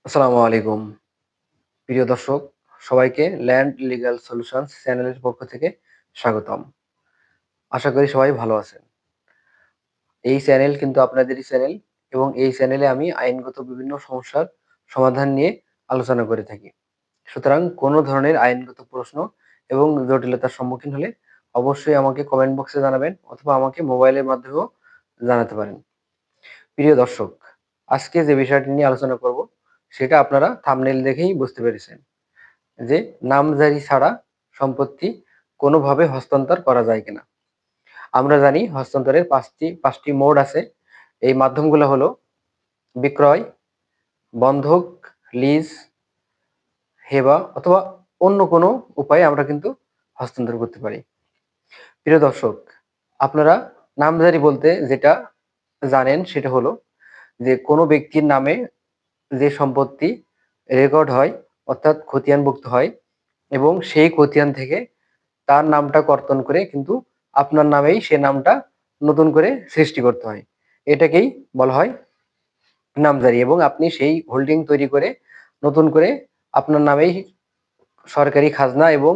আসসালামু আলাইকুম। প্রিয় দর্শক, সবাইকে ল্যান্ড লিগ্যাল সলিউশনস চ্যানেলের পক্ষ থেকে স্বাগতম। আশা করি সবাই ভালো আছেন। এই চ্যানেল কিন্তু আপনাদেরই চ্যানেল এবং এই চ্যানেলে আমি আইনগত বিভিন্ন সমস্যার সমাধান নিয়ে আলোচনা করে থাকি। সুতরাং কোনো ধরনের আইনগত প্রশ্ন এবং জটিলতার সম্মুখীন হলে অবশ্যই আমাকে কমেন্ট বক্সে জানাবেন অথবা আমাকে মোবাইলের মাধ্যমেও জানাতে পারেন। প্রিয় দর্শক, আজকে যে বিষয়টি নিয়ে আলোচনা করব সেটা আপনারা থাম্বনেইল দেখেই বুঝতে পেরেছেন। যে নামজারি ছাড়া সম্পত্তি কোনোভাবে হস্তান্তর করা যায় কিনা। আমরা জানি হস্তান্তরের পাঁচটি মোড আছে। এই মাধ্যমগুলো হলো বিক্রয়, বন্ধক, লিজ, হেবা অথবা অন্য কোনো উপায়ে আমরা কিন্তু হস্তান্তর করতে পারি। প্রিয় দর্শক, আপনারা নামজারি বলতে যেটা জানেন সেটা হলো যে কোনো ব্যক্তির নামে যে সম্পত্তি রেকর্ড হয় অর্থাৎ খতিয়ানভুক্ত হয় এবং সেই খতিয়ান থেকে তার নামটা কর্তন করে কিন্তু আপনার নামেই সে নামটা নতুন করে সৃষ্টি করতে হয়। এটাকেই বলা হয় নামজারি এবং আপনি সেই হোল্ডিং তৈরি করে নতুন করে আপনার নামেই সরকারি খাজনা এবং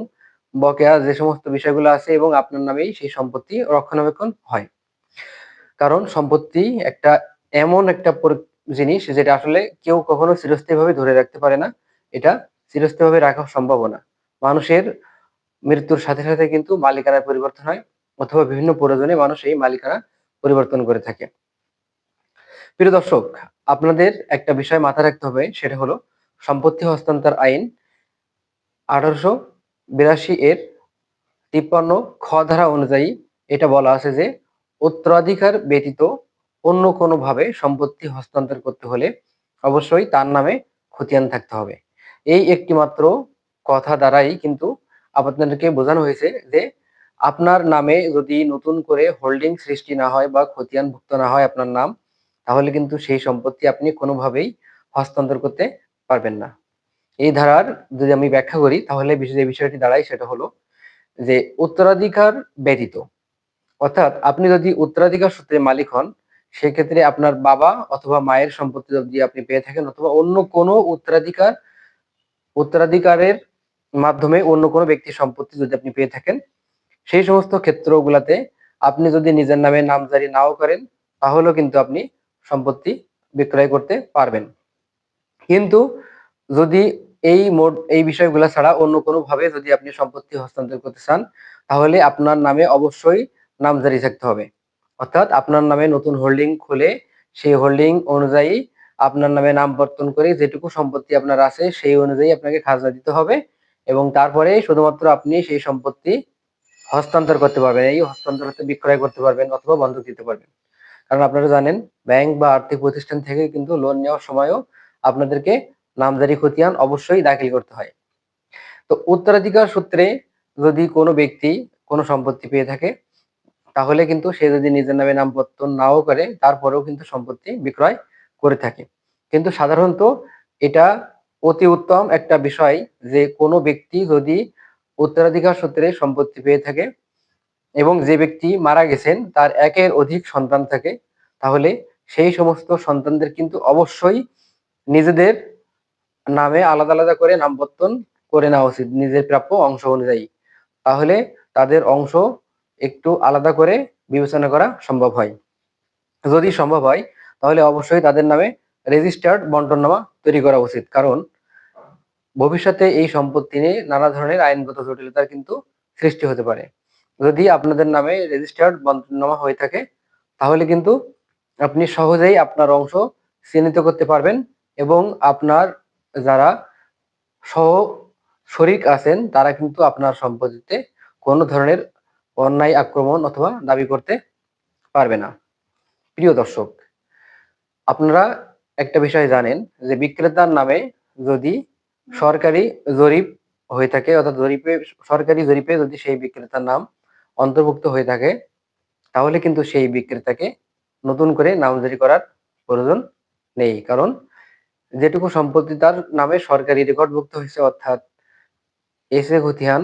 বকেয়া যে সমস্ত বিষয়গুলো আছে এবং আপনার নামেই সেই সম্পত্তি রক্ষণাবেক্ষণ হয়। কারণ সম্পত্তি একটা এমন একটা জিনিস যেটা আসলে কেউ কখনো চিরস্থায়ীভাবে ধরে রাখতে পারে না। এটা চিরস্থায়ীভাবে রাখা সম্ভবও না। মানুষের মৃত্যুর সাথে সাথে কিন্তু মালিকানার পরিবর্তন হয় অথবা বিভিন্ন প্রয়োজনে মানুষ এই মালিকানা পরিবর্তন করে থাকে। প্রিয় দর্শক, আপনাদের একটা বিষয় মাথায় রাখতে হবে, সেটা হলো সম্পত্তি হস্তান্তর আইন 1882 এর 53 খ ধারা অনুযায়ী এটা বলা আছে যে উত্তরাধিকার ব্যতীত অন্য কোনো ভাবে সম্পত্তি হস্তান্তর করতে হলে অবশ্যই তার নামে খতিয়ান থাকতে হবে। এই একটি মাত্র কথা দ্বারাই কিন্তু আপনাদেরকে বোঝানো হয়েছে যে আপনার নামে যদি নতুন করে হোল্ডিং সৃষ্টি না হয় বা খতিয়ানভুক্ত না হয় আপনার নাম, তাহলে কিন্তু সেই সম্পত্তি আপনি কোনোভাবেই হস্তান্তর করতে পারবেন না। এই ধারার যদি আমি ব্যাখ্যা করি তাহলে যে বিষয়টি দাঁড়ায় সেটা হলো যে উত্তরাধিকার ব্যতীত, অর্থাৎ আপনি যদি উত্তরাধিকার সূত্রে মালিক হন, সেক্ষেত্রে আপনার বাবা অথবা মায়ের সম্পত্তি যদি আপনি পেয়ে থাকেন অথবা অন্য কোনো উত্তরাধিকারের মাধ্যমে অন্য কোনো ব্যক্তির সম্পত্তি যদি আপনি পেয়ে থাকেন, সেই সমস্ত ক্ষেত্রগুলাতে আপনি যদি নিজের নামে নামজারি নাও করেন, তাহলেও কিন্তু আপনি সম্পত্তি বিক্রয় করতে পারবেন। কিন্তু যদি এই বিষয়গুলা ছাড়া অন্য কোনো ভাবে যদি আপনি সম্পত্তি হস্তান্তর করতে চান, তাহলে আপনার নামে অবশ্যই নামজারি থাকতে হবে। অর্থাৎ আপনার নামে নতুন হোল্ডিং খুলে সেই হোল্ডিং অনুযায়ী আপনার নামে নাম পরিবর্তন করে যেটুকু সম্পত্তি আপনার আছে সেই অনুযায়ী আপনাকে খাজনা দিতে হবে এবং তারপরে শুধুমাত্র আপনি সেই সম্পত্তি হস্তান্তর করতে পারবেন। এই হস্তান্তর হতে বিক্রয় করতে পারবেন অথবা বন্ধক দিতে পারবেন। কারণ আপনারা জানেন ব্যাংক বা আর্থিক প্রতিষ্ঠান থেকে কিন্তু লোন নেওয়ার সময়ও আপনাদেরকে নামজারি খতিয়ান অবশ্যই দাখিল করতে হয়। তো উত্তরাধিকার সূত্রে যদি কোনো ব্যক্তি কোনো সম্পত্তি পেয়ে থাকে, তাহলে কিন্তু সে যদি নিজের নামে নাম পরিবর্তন নাও করে তারপরেও কিন্তু সম্পত্তি বিক্রয় করে থাকে। কিন্তু সাধারণত এটা অতি উত্তম একটা বিষয় যে কোনো ব্যক্তি যদি উত্তরাধিকার সূত্রে সম্পত্তি পেয়ে থাকে এবং যে ব্যক্তি মারা গেছেন তার একের অধিক সন্তান থাকে, তাহলে সেই সমস্ত সন্তানদের কিন্তু অবশ্যই নিজেদের নামে আলাদা আলাদা করে নামপত্তন করে নেওয়া উচিত নিজের প্রাপ্য অংশ অনুযায়ী। তাহলে তাদের অংশ একটু আলাদা করে বিবেচনা করা সম্ভব হয়। যদি সম্ভব হয় তাহলে অবশ্যই তাদের নামে রেজিস্টার্ড বন্টননামা তৈরি করা উচিত। কারণ ভবিষ্যতে এই সম্পত্তি নিয়ে নানা ধরনের আইনগত জটিলতার কিন্তু সৃষ্টি হতে পারে। যদি আপনাদের নামে রেজিস্টার্ড বন্টননামা হয়ে থাকে, তাহলে কিন্তু আপনি সহজেই আপনার অংশ চিহ্নিত করতে পারবেন এবং আপনার যারা সহ শরিক আছেন তারা কিন্তু আপনার সম্পত্তিতে কোনো ধরনের অন্যায় আক্রমণ অথবা দাবি করতে পারবে না। প্রিয় দর্শক, আপনারা একটা বিষয় জানেন যে বিক্রেতার নামে যদি সরকারি জরিপ হয়ে থাকে অর্থাৎ সরকারি জরিপে যদি সেই বিক্রেতার নাম অন্তর্ভুক্ত হয়ে থাকে, তাহলে কিন্তু সেই বিক্রেতাকে নতুন করে নামজারি করার প্রয়োজন নেই। কারণ যেটুকু সম্পত্তি তার নামে সরকারি রেকর্ডভুক্ত হয়েছে অর্থাৎ এস এ খতিয়ান,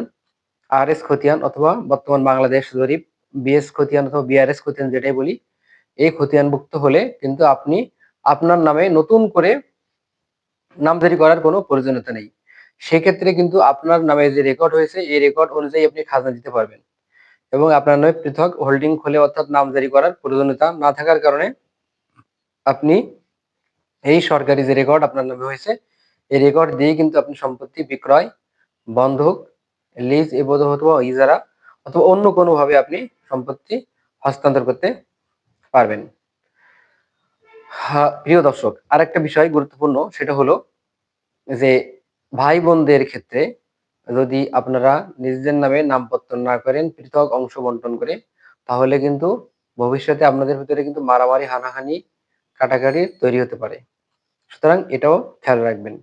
আর এস খতিয়ান অথবা বর্তমান বাংলাদেশ জরিপ, বিএস খতিয়ান অথবা বিআরএস খতিয়ান যেটাই বলি, এই খতিয়ানভুক্ত হলে কিন্তু আপনি আপনার নামে নতুন করে নামজারি করার কোনো প্রয়োজনীয়তা নেই। সেক্ষেত্রে কিন্তু আপনার নামে যে রেকর্ড হয়েছে এই রেকর্ড অনুযায়ী আপনি খাজনা দিতে পারবেন এবং আপনার নামে পৃথক হোল্ডিং খুলে অর্থাৎ নামজারি করার প্রয়োজনীয়তা না থাকার কারণে আপনি এই সরকারি যে রেকর্ড আপনার নামে হয়েছে এই রেকর্ড দিয়ে কিন্তু আপনি সম্পত্তি বিক্রয়, বন্ধক, লিজ এবাদত অথবা ইজারা অথবা অন্য কোনো ভাবে আপনি সম্পত্তি হস্তান্তর করতে পারবেন। প্রিয় দর্শক, আরেকটা বিষয় গুরুত্বপূর্ণ, সেটা হলো যে ভাই বোনদের ক্ষেত্রে যদি আপনারা নিজেদের নামে নামপত্র না করেন, পৃথক অংশ বন্টন করে, তাহলে কিন্তু ভবিষ্যতে আপনাদের ভিতরে কিন্তু মারামারি, হানাহানি, কাটাকাটি তৈরি হতে পারে। সুতরাং এটাও খেয়াল রাখবেন।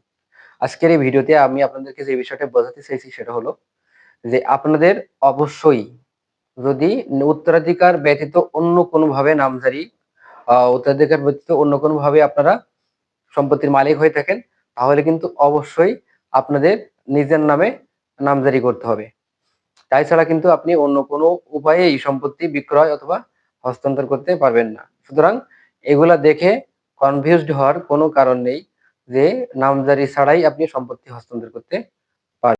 আজকের এই ভিডিওতে আমি আপনাদেরকে যে বিষয়টা বোঝাতে চাইছি সেটা হলো যে আপনাদের অবশ্যই যদি উত্তরাধিকার ব্যতীত অন্য কোনোভাবে নামজারি উত্তরাধিকার ব্যতীত অন্য কোনোভাবে আপনারা সম্পত্তির মালিক হয়ে থাকেন, তাহলে কিন্তু অবশ্যই আপনাদের নিজের নামে নামজারি করতে হবে। তাই ছাড়া কিন্তু আপনি অন্য কোনো উপায়ে এই সম্পত্তি বিক্রয় অথবা হস্তান্তর করতে পারবেন না। সুতরাং এগুলা দেখে কনফিউজড হওয়ার কোনো কারণ নেই যে নামজারি ছাড়াই আপনি সম্পত্তি হস্তান্তর করতে